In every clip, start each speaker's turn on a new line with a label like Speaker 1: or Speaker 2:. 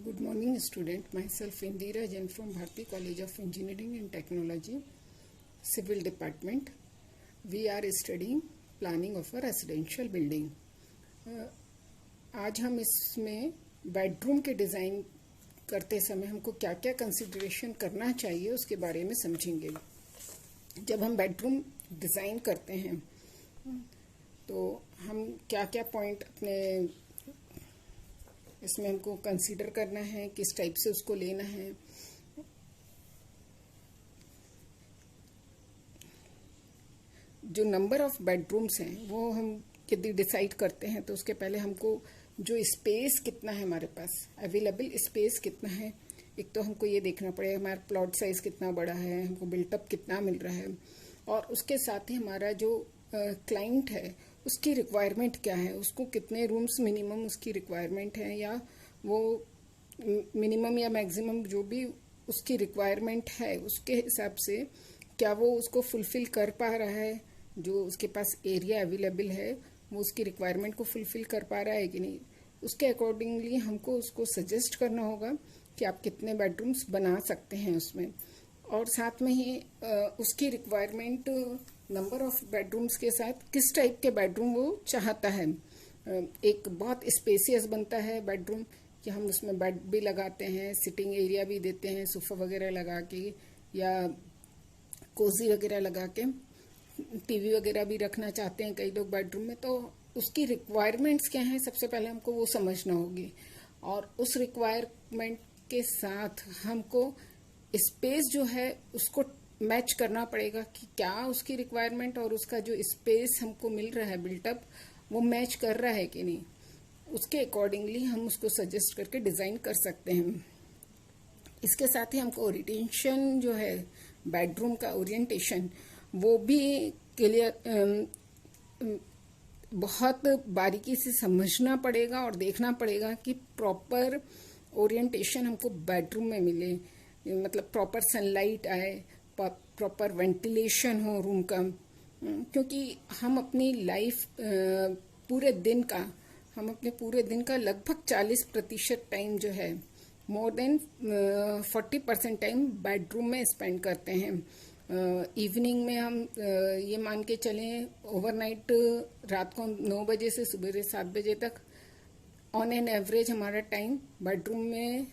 Speaker 1: Good morning, student. Myself Indira Jain from Bharati College of Engineering and Technology, Civil Department. We are studying planning of a residential building. आज हम इसमें bedroom के design करते समय हमको क्या क्या कंसिडरेशन करना चाहिए उसके बारे में समझेंगे। जब हम बेडरूम डिज़ाइन करते हैं तो हम क्या क्या पॉइंट अपने इसमें हमको कंसीडर करना है, किस टाइप से उसको लेना है। जो नंबर ऑफ बेडरूम्स हैं वो हम यदि डिसाइड करते हैं तो उसके पहले हमको जो स्पेस कितना है, हमारे पास अवेलेबल स्पेस कितना है, एक तो हमको ये देखना पड़ेगा हमारा प्लॉट साइज कितना बड़ा है, हमको बिल्टअप कितना मिल रहा है, और उसके साथ ही हमारा जो क्लाइंट है उसकी रिक्वायरमेंट क्या है, उसको कितने रूम्स मिनिमम उसकी रिक्वायरमेंट है, या वो मिनिमम या मैक्सिमम जो भी उसकी रिक्वायरमेंट है उसके हिसाब से क्या वो उसको फुलफिल कर पा रहा है, जो उसके पास एरिया अवेलेबल है वो उसकी रिक्वायरमेंट को फुलफिल कर पा रहा है कि नहीं। उसके अकॉर्डिंगली हमको उसको सजेस्ट करना होगा कि आप कितने बेडरूम्स बना सकते हैं उसमें, और साथ में ही उसकी रिक्वायरमेंट नंबर ऑफ बेडरूम्स के साथ किस टाइप के बेडरूम वो चाहता है। एक बहुत स्पेसियस बनता है बेडरूम कि हम उसमें बेड भी लगाते हैं, सिटिंग एरिया भी देते हैं, सोफ़ा वगैरह लगा के या कोजी वगैरह लगा के, टीवी वगैरह भी रखना चाहते हैं कई लोग बेडरूम में। तो उसकी रिक्वायरमेंट्स क्या हैं सबसे पहले हमको वो समझना होगी, और उस रिक्वायरमेंट के साथ हमको स्पेस जो है उसको मैच करना पड़ेगा कि क्या उसकी रिक्वायरमेंट और उसका जो स्पेस हमको मिल रहा है बिल्टअप वो मैच कर रहा है कि नहीं। उसके अकॉर्डिंगली हम उसको सजेस्ट करके डिज़ाइन कर सकते हैं। इसके साथ ही हमको ओरिएंटेशन जो है बेडरूम का ओरिएंटेशन वो भी क्लियर बहुत बारीकी से समझना पड़ेगा और देखना पड़ेगा कि प्रॉपर ओरिएंटेशन हमको बेडरूम में मिले, मतलब प्रॉपर सनलाइट आए, प्रॉपर वेंटिलेशन हो रूम का, क्योंकि हम अपनी लाइफ पूरे दिन का लगभग 40% टाइम जो है, मोर देन 40% टाइम बेडरूम में स्पेंड करते हैं। इवनिंग में हम ये मान के चलें ओवरनाइट रात को 9 बजे से सुबह 7 बजे तक ऑन एन एवरेज हमारा टाइम बेडरूम में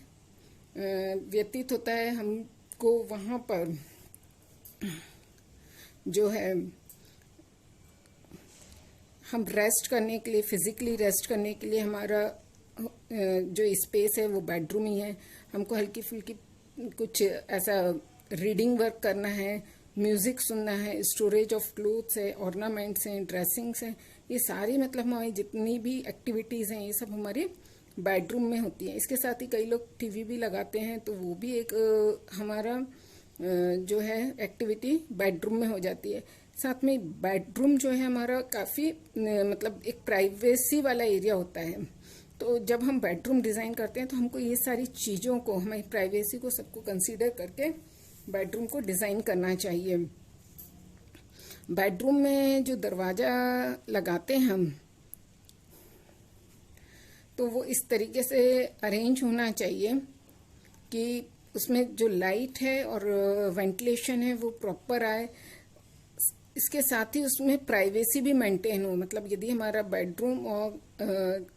Speaker 1: व्यतीत होता है। हमको वहाँ पर जो है हम रेस्ट करने के लिए, फिजिकली रेस्ट करने के लिए हमारा जो स्पेस है वो बेडरूम ही है। हमको हल्की फुल्की कुछ ऐसा रीडिंग वर्क करना है, म्यूजिक सुनना है, स्टोरेज ऑफ क्लोथ्स है, ऑर्नामेंट्स हैं, ड्रेसिंग्स हैं, ये सारी मतलब हमारी जितनी भी एक्टिविटीज़ हैं ये सब हमारे बेडरूम में होती है। इसके साथ ही कई लोग टीवी भी लगाते हैं, तो वो भी एक हमारा जो है एक्टिविटी बेडरूम में हो जाती है। साथ में बेडरूम जो है हमारा काफ़ी मतलब एक प्राइवेसी वाला एरिया होता है। तो जब हम बेडरूम डिज़ाइन करते हैं तो हमको ये सारी चीज़ों को, हमारी प्राइवेसी को सबको कंसीडर करके बेडरूम को डिज़ाइन करना चाहिए। बेडरूम में जो दरवाज़ा लगाते हैं हम, तो वो इस तरीके से अरेंज होना चाहिए कि उसमें जो लाइट है और वेंटिलेशन है वो प्रॉपर आए। इसके साथ ही उसमें प्राइवेसी भी मेंटेन हो, मतलब यदि हमारा बेडरूम और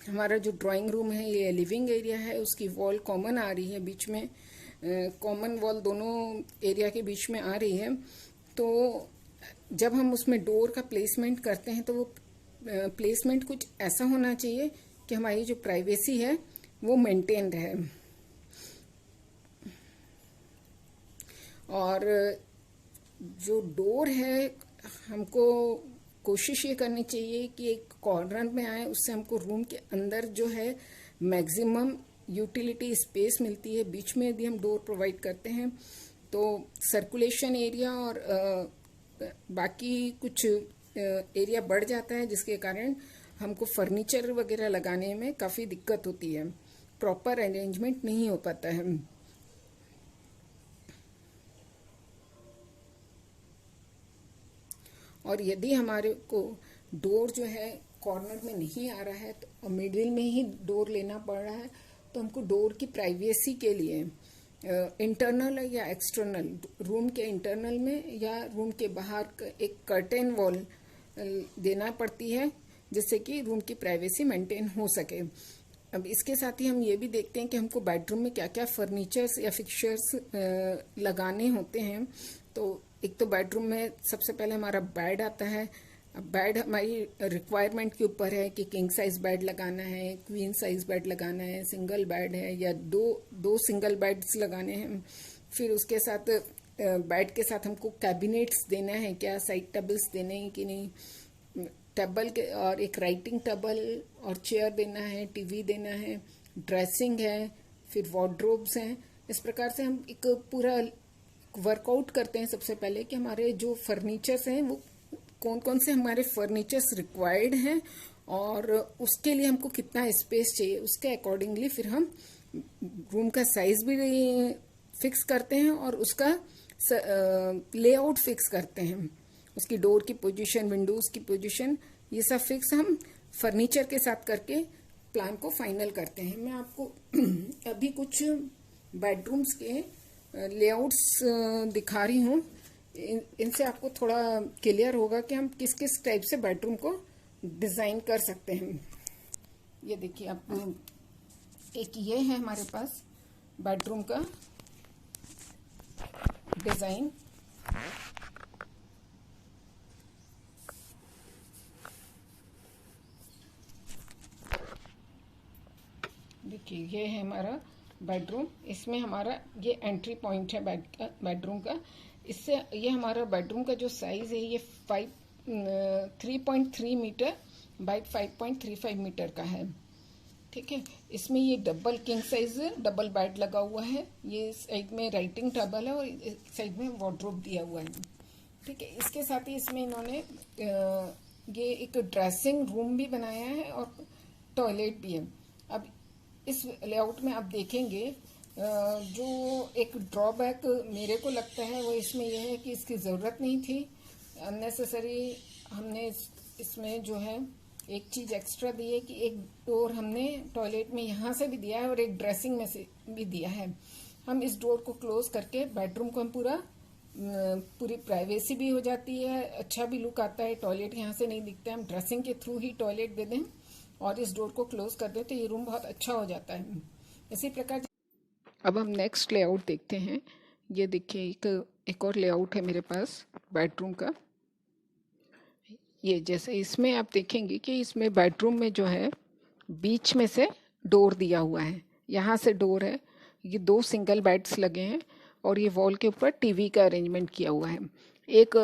Speaker 1: हमारा जो ड्राइंग रूम है, ये लिविंग एरिया है, उसकी वॉल कॉमन आ रही है, बीच में कॉमन वॉल दोनों एरिया के बीच में आ रही है, तो जब हम उसमें डोर का प्लेसमेंट करते हैं तो वो प्लेसमेंट कुछ ऐसा होना चाहिए कि हमारी जो प्राइवेसी है वो मेंटेन रहे। और जो डोर है हमको कोशिश ये करनी चाहिए कि एक कॉर्नर में आए, उससे हमको रूम के अंदर जो है मैक्सिमम यूटिलिटी स्पेस मिलती है। बीच में यदि हम डोर प्रोवाइड करते हैं तो सर्कुलेशन एरिया और बाकी कुछ एरिया बढ़ जाता है, जिसके कारण हमको फर्नीचर वगैरह लगाने में काफ़ी दिक्कत होती है, प्रॉपर अरेंजमेंट नहीं हो पाता है। और यदि हमारे को डोर जो है कॉर्नर में नहीं आ रहा है तो मिडिल में ही डोर लेना पड़ रहा है, तो हमको डोर की प्राइवेसी के लिए इंटरनल या एक्सटर्नल, रूम के इंटरनल में या रूम के बाहर एक कर्टेन वॉल देना पड़ती है, जिससे कि रूम की प्राइवेसी मेंटेन हो सके। अब इसके साथ ही हम ये भी देखते हैं कि हमको बेडरूम में क्या क्या फर्नीचर्स या फिक्चर्स लगाने होते हैं। तो एक तो बेडरूम में सबसे पहले हमारा बेड आता है। अब बेड हमारी रिक्वायरमेंट के ऊपर है कि किंग साइज बेड लगाना है, क्वीन साइज बेड लगाना है, सिंगल बेड है या दो सिंगल बेड्स लगाने हैं। फिर उसके साथ बेड के साथ हमको कैबिनेट्स देना है क्या, साइड टेबल्स देने हैं कि नहीं, टेबल के और एक राइटिंग टेबल और चेयर देना है, टीवी देना है, ड्रेसिंग है, फिर वार्डरोब्स हैं। इस प्रकार से हम एक पूरा वर्कआउट करते हैं सबसे पहले कि हमारे जो फर्नीचर्स हैं वो कौन कौन से हमारे फर्नीचर्स रिक्वायर्ड हैं और उसके लिए हमको कितना स्पेस चाहिए। उसके अकॉर्डिंगली फिर हम रूम का साइज भी फिक्स करते हैं और उसका लेआउट फिक्स करते हैं, उसकी डोर की पोजीशन, विंडोज की पोजीशन, ये सब फिक्स हम फर्नीचर के साथ करके प्लान को फाइनल करते हैं। मैं आपको अभी कुछ बेडरूम्स के लेआउट्स दिखा रही हूँ। इनसे आपको थोड़ा क्लियर होगा कि हम किस किस टाइप से बेडरूम को डिज़ाइन कर सकते हैं। ये देखिए, आप एक ये है हमारे पास बेडरूम का डिज़ाइन। देखिए, ये है हमारा बेडरूम। इसमें हमारा ये एंट्री पॉइंट है बेडरूम का। इससे ये हमारा बेडरूम का जो साइज है ये 3.3 मीटर बाई 5.35 मीटर का है। ठीक है, इसमें ये double king size double bed लगा हुआ है। ये साइड में राइटिंग टेबल है और साइड में वार्डरोब दिया हुआ है। ठीक है, इसके साथ ही इसमें इन्होंने ये एक ड्रेसिंग रूम भी बनाया है और टॉयलेट भी है। अब इस लेआउट में आप देखेंगे जो एक ड्रॉबैक मेरे को लगता है वो इसमें यह है कि इसकी ज़रूरत नहीं थी, अननेसेसरी हमने इसमें जो है एक चीज़ एक्स्ट्रा दी है कि एक डोर हमने टॉयलेट में यहाँ से भी दिया है और एक ड्रेसिंग में से भी दिया है। हम इस डोर को क्लोज करके बेडरूम को हम पूरी प्राइवेसी भी हो जाती है, अच्छा भी लुक आता है, टॉयलेट यहाँ से नहीं दिखता है। हम ड्रेसिंग के थ्रू ही टॉयलेट दे दें और इस डोर को क्लोज कर दें तो ये रूम बहुत अच्छा हो जाता है। इसी प्रकार अब हम नेक्स्ट लेआउट देखते हैं। ये देखिए, एक और लेआउट है मेरे पास बेडरूम का। ये जैसे इसमें आप देखेंगे कि इसमें बेडरूम में जो है बीच में से डोर दिया हुआ है, यहाँ से डोर है, ये 2 सिंगल बेड्स लगे हैं और ये वॉल के ऊपर टीवी का अरेंजमेंट किया हुआ है। एक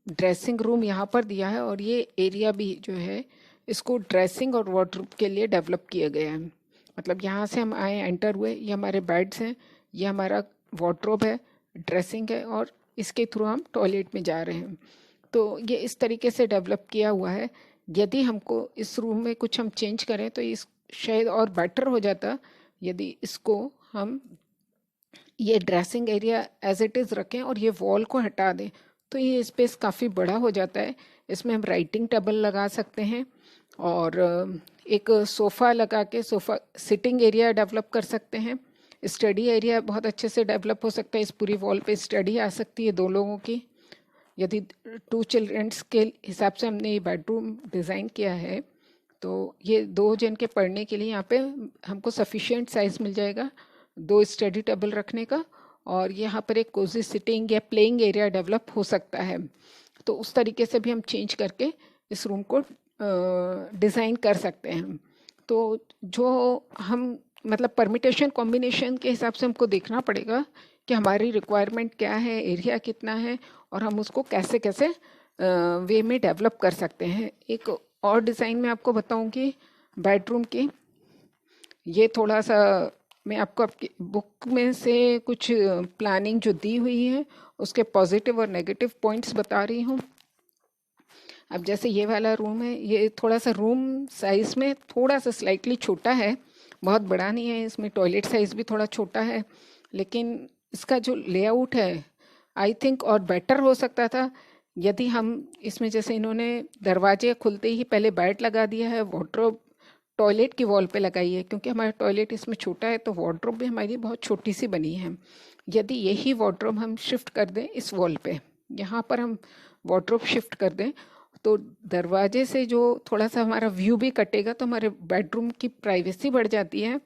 Speaker 1: ड्रेसिंग रूम यहाँ पर दिया है और ये एरिया भी जो है इसको ड्रेसिंग और वार्डरोब के लिए डेवलप किया गया है। मतलब यहाँ से हम आए, एंटर हुए, ये हमारे बेड्स हैं, ये हमारा वार्डरोब है, ड्रेसिंग है और इसके थ्रू हम टॉयलेट में जा रहे हैं। तो ये इस तरीके से डेवलप किया हुआ है। यदि हमको इस रूम में कुछ हम चेंज करें तो इस शायद और बेटर हो जाता यदि इसको हम ये dressing area as it is रखें और ये वॉल को हटा दें तो ये स्पेस काफ़ी बड़ा हो जाता है। इसमें हम राइटिंग टेबल लगा सकते हैं और एक सोफ़ा लगा के सोफ़ा सिटिंग एरिया डेवलप कर सकते हैं। स्टडी एरिया बहुत अच्छे से डेवलप हो सकता है। इस पूरी वॉल पे स्टडी आ सकती है 2 लोगों की। यदि 2 चिल्ड्रंस के हिसाब से हमने ये बेडरूम डिज़ाइन किया है तो ये 2 जन के पढ़ने के लिए यहाँ पे हमको सफिशिएंट साइज़ मिल जाएगा 2 स्टडी टेबल रखने का और यहाँ पर एक कोजी सिटिंग या प्लेइंग एरिया डेवलप हो सकता है। तो उस तरीके से भी हम चेंज करके इस रूम को डिज़ाइन कर सकते हैं। तो जो हम मतलब परमिटेशन कॉम्बिनेशन के हिसाब से हमको देखना पड़ेगा कि हमारी रिक्वायरमेंट क्या है, एरिया कितना है और हम उसको कैसे कैसे वे में डेवलप कर सकते हैं। एक और डिज़ाइन में आपको बताऊंगी बेडरूम की। ये थोड़ा सा मैं आपको आपकी बुक में से कुछ प्लानिंग जो दी हुई है उसके पॉजिटिव और नेगेटिव पॉइंट्स बता रही हूँ। अब जैसे ये वाला रूम है, ये थोड़ा सा रूम साइज़ में थोड़ा सा स्लाइटली छोटा है, बहुत बड़ा नहीं है। इसमें टॉयलेट साइज़ भी थोड़ा छोटा है, लेकिन इसका जो लेआउट है आई थिंक और बेटर हो सकता था यदि हम इसमें जैसे इन्होंने दरवाजे खुलते ही पहले बेड लगा दिया है, वार्डरोब टॉयलेट की वॉल पे लगाई है, क्योंकि हमारा टॉयलेट इसमें छोटा है तो वार्डरोब भी हमारी बहुत छोटी सी बनी है। यदि यही वार्डरोब हम शिफ्ट कर दें इस वॉल पे, यहाँ पर हम वार्डरोब शिफ्ट कर दें, तो दरवाजे से जो थोड़ा सा हमारा व्यू भी कटेगा, तो हमारे बेडरूम की प्राइवेसी बढ़ जाती है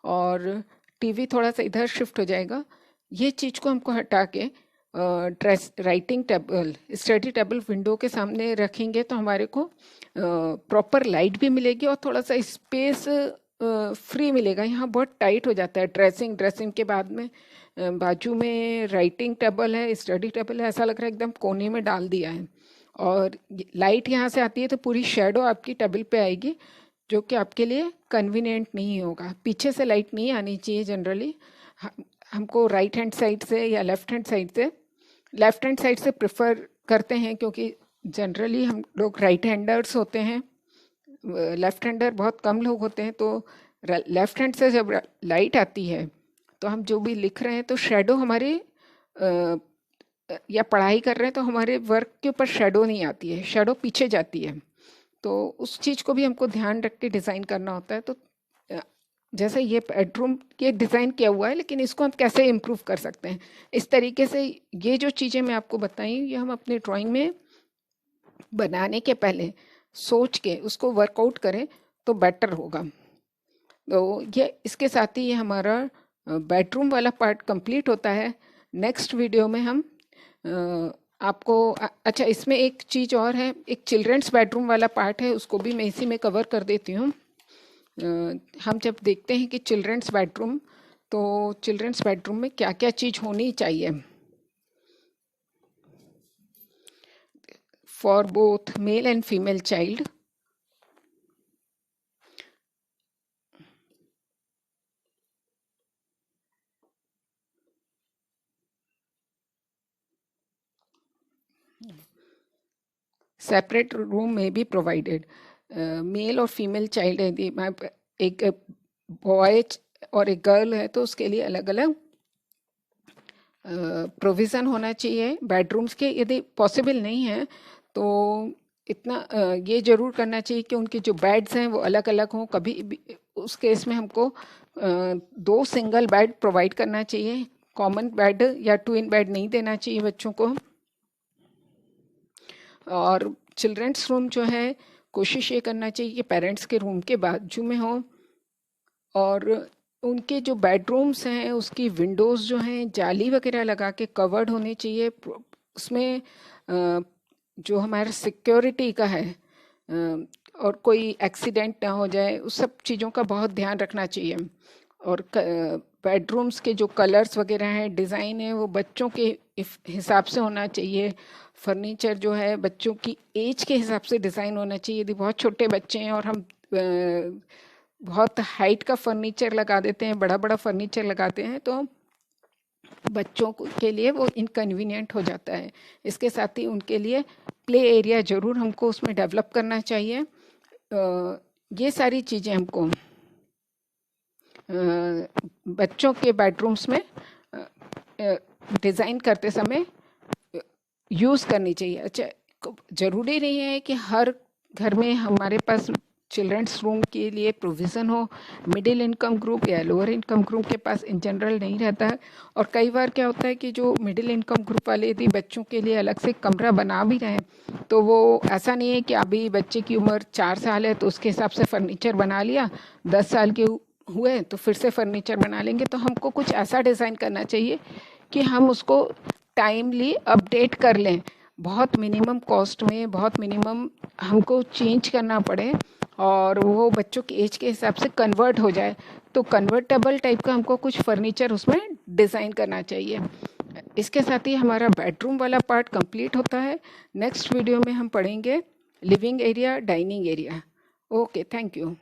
Speaker 1: और टीवी थोड़ा सा इधर शिफ्ट हो जाएगा। ये चीज़ को हमको हटा के dress writing table, study table window के सामने रखेंगे तो हमारे को प्रॉपर लाइट भी मिलेगी और थोड़ा सा स्पेस फ्री मिलेगा। यहाँ बहुत टाइट हो जाता है। ड्रेसिंग के बाद में बाजू में राइटिंग टेबल है, स्टडी टेबल है, ऐसा लग रहा है एकदम कोने में डाल दिया है। और लाइट यहाँ से आती है तो पूरी शेडो आपकी टेबल पे आएगी, जो कि आपके लिए कन्वीनियंट नहीं होगा। पीछे से लाइट नहीं आनी चाहिए जनरली। हमको राइट हैंड साइड से या लेफ़्ट हैंड साइड से प्रेफर करते हैं, क्योंकि जनरली हम लोग राइट हैंडर्स होते हैं, लेफ़्ट हैंडर बहुत कम लोग होते हैं। तो लेफ़्ट हैंड से जब लाइट आती है तो हम जो भी लिख रहे हैं तो शेडो हमारे या पढ़ाई कर रहे हैं तो हमारे वर्क के ऊपर शेडो नहीं आती है, शेडो पीछे जाती है। तो उस चीज़ को भी हमको ध्यान रख के डिज़ाइन करना होता है। तो जैसे ये बेडरूम ये डिज़ाइन किया हुआ है, लेकिन इसको हम कैसे इम्प्रूव कर सकते हैं, इस तरीके से ये जो चीज़ें मैं आपको बताई ये हम अपने ड्राइंग में बनाने के पहले सोच के उसको वर्कआउट करें तो बेटर होगा। तो ये इसके साथ ही ये हमारा बेडरूम वाला पार्ट कंप्लीट होता है। नेक्स्ट वीडियो में हम आपको अच्छा, इसमें एक चीज़ और है, एक चिल्ड्रंस बेडरूम वाला पार्ट है, उसको भी मैं इसी में कवर कर देती हूँ। हम जब देखते हैं कि चिल्ड्रंस बेडरूम, तो चिल्ड्रंस बेडरूम में क्या क्या चीज़ होनी चाहिए for both male and female child. Separate room में भी प्रोवाइडेड। मेल और फीमेल चाइल्ड है, एक बॉय और एक गर्ल है तो उसके लिए अलग अलग प्रोविज़न होना चाहिए बेडरूम्स के। यदि पॉसिबल नहीं है तो इतना ये ज़रूर करना चाहिए कि उनके जो बेड्स हैं वो अलग अलग हों। कभी उस केस में हमको 2 सिंगल बेड प्रोवाइड करना चाहिए, कॉमन बेड या ट्विन बेड नहीं देना चाहिए बच्चों को। और चिल्ड्रंस रूम जो है कोशिश ये करना चाहिए कि पेरेंट्स के रूम के बाजू में हो, और उनके जो बेडरूम्स हैं उसकी विंडोज़ जो हैं जाली वगैरह लगा के कवर्ड होने चाहिए। उसमें जो हमारा सिक्योरिटी का है और कोई एक्सीडेंट ना हो जाए, उस सब चीज़ों का बहुत ध्यान रखना चाहिए। और बेडरूम्स के जो कलर्स वगैरह हैं, डिज़ाइन है, वो बच्चों के हिसाब से होना चाहिए। फर्नीचर जो है बच्चों की एज के हिसाब से डिज़ाइन होना चाहिए। यदि बहुत छोटे बच्चे हैं और हम बहुत हाइट का फर्नीचर लगा देते हैं, बड़ा बड़ा फर्नीचर लगाते हैं, तो बच्चों के लिए वो इनकन्वीनियंट हो जाता है। इसके साथ ही उनके लिए प्ले एरिया ज़रूर हमको उसमें डेवलप करना चाहिए। ये सारी चीज़ें हमको बच्चों के बेडरूम्स में डिज़ाइन करते समय यूज़ करनी चाहिए। अच्छा, ज़रूरी नहीं है कि हर घर में हमारे पास चिल्ड्रंस रूम के लिए प्रोविज़न हो। मिडिल इनकम ग्रुप या लोअर इनकम ग्रुप के पास इन जनरल नहीं रहता है। और कई बार क्या होता है कि जो मिडिल इनकम ग्रुप वाले यदि बच्चों के लिए अलग से कमरा बना भी रहे हैं तो वो ऐसा नहीं है कि अभी बच्चे की उम्र 4 साल है तो उसके हिसाब से फर्नीचर बना लिया, 10 साल के हुए तो फिर से फर्नीचर बना लेंगे। तो हमको कुछ ऐसा डिज़ाइन करना चाहिए कि हम उसको टाइमली अपडेट कर लें, बहुत मिनिमम कॉस्ट में, बहुत मिनिमम हमको चेंज करना पड़े और वो बच्चों की एज के हिसाब से कन्वर्ट हो जाए। तो कन्वर्टेबल टाइप का हमको कुछ फर्नीचर उसमें डिज़ाइन करना चाहिए। इसके साथ ही हमारा बेडरूम वाला पार्ट कंप्लीट होता है। नेक्स्ट वीडियो में हम पढ़ेंगे living area, dining area. Okay, thank you.